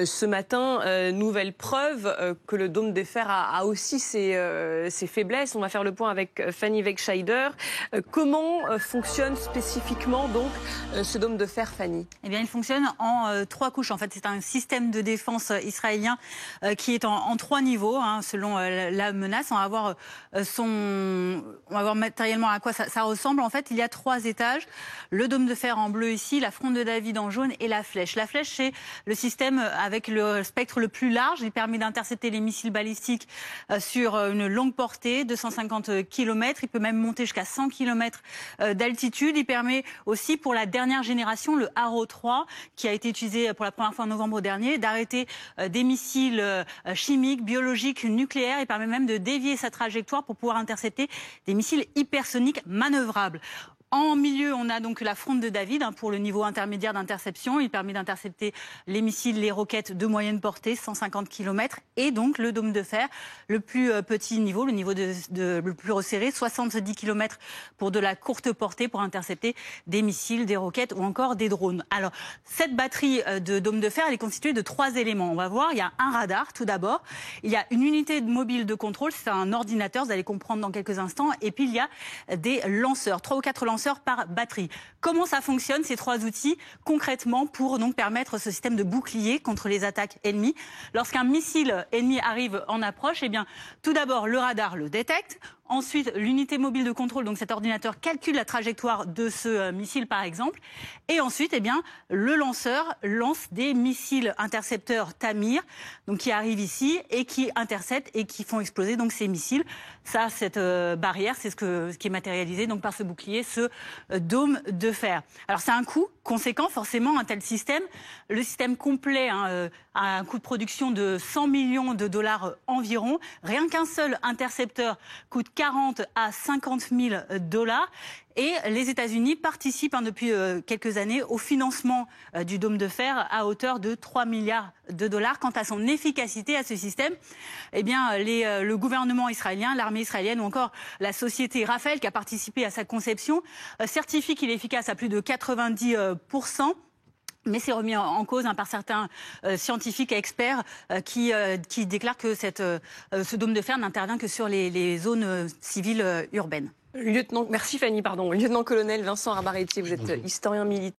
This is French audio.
Ce matin, nouvelle preuve que le dôme de fer a aussi ses faiblesses. On va faire le point avec Fanny Wegscheider. Comment fonctionne spécifiquement donc ce dôme de fer, Fanny? Eh bien, il fonctionne en 3 couches. En fait, c'est un système de défense israélien qui est en 3 niveaux, selon la menace. On va voir matériellement à quoi ça ressemble. En fait, il y a 3 étages. Le dôme de fer en bleu ici, la fronde de David en jaune et la flèche. La flèche, c'est le système avec le spectre le plus large. Il permet d'intercepter les missiles balistiques sur une longue portée, 250 km. Il peut même monter jusqu'à 100 km d'altitude. Il permet aussi, pour la dernière génération, le Arrow 3, qui a été utilisé pour la première fois en novembre dernier, d'arrêter des missiles chimiques, biologiques, nucléaires. Il permet même de dévier sa trajectoire pour pouvoir intercepter des missiles hypersoniques manœuvrables. En milieu, on a donc la fronde de David pour le niveau intermédiaire d'interception. Il permet d'intercepter les missiles, les roquettes de moyenne portée, 150 km. Et donc le dôme de fer, le plus petit niveau, le niveau le plus resserré, 70 km pour de la courte portée, pour intercepter des missiles, des roquettes ou encore des drones. Alors, cette batterie de dôme de fer, elle est constituée de 3 éléments. On va voir, il y a un radar tout d'abord. Il y a une unité mobile de contrôle, c'est un ordinateur, vous allez comprendre dans quelques instants. Et puis il y a des lanceurs, 3 ou 4 lanceurs par batterie. Comment ça fonctionne, ces 3 outils, concrètement, pour donc permettre ce système de bouclier contre les attaques ennemies? Lorsqu'un missile ennemi arrive en approche, eh bien, tout d'abord, le radar le détecte. Ensuite, l'unité mobile de contrôle, donc cet ordinateur, calcule la trajectoire de ce missile, par exemple. Et ensuite, eh bien, le lanceur lance des missiles intercepteurs Tamir, donc qui arrivent ici et qui interceptent et qui font exploser donc ces missiles. Ça, cette barrière, c'est ce qui est matérialisé donc par ce bouclier, ce dôme de fer. Alors, c'est un coût conséquent, forcément, un tel système. Le système complet a un coût de production de 100 millions de dollars environ. Rien qu'un seul intercepteur coûte 40 à 50 000 dollars. Et les États-Unis participent depuis quelques années au financement du dôme de fer à hauteur de 3 milliards de dollars. Quant à son efficacité, à ce système, eh bien, le gouvernement israélien, l'armée israélienne ou encore la société Rafael qui a participé à sa conception certifie qu'il est efficace à plus de 90%. Mais c'est remis en cause par certains scientifiques et experts qui déclarent que ce dôme de fer n'intervient que sur les zones civiles urbaines. Merci Fanny, Lieutenant-colonel Vincent Arbaretti, vous êtes historien militaire.